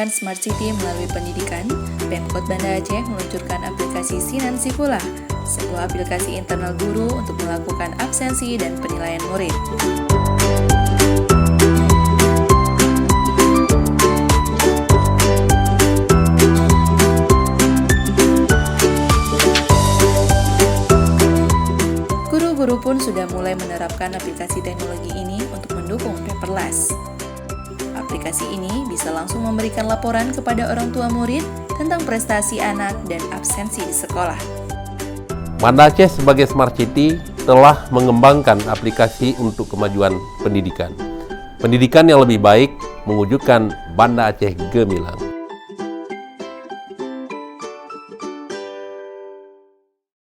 mengembangkan Smart City melalui pendidikan, Pemkot Banda Aceh meluncurkan aplikasi Sinan Sikulah, sebuah aplikasi internal guru untuk melakukan absensi dan penilaian murid. Guru-guru pun sudah mulai menerapkan aplikasi teknologi ini untuk mendukung paperless. Aplikasi ini bisa langsung memberikan laporan kepada orang tua murid tentang prestasi anak dan absensi di sekolah. Banda Aceh sebagai Smart City telah mengembangkan aplikasi untuk kemajuan pendidikan. Pendidikan yang lebih baik mewujudkan Banda Aceh gemilang.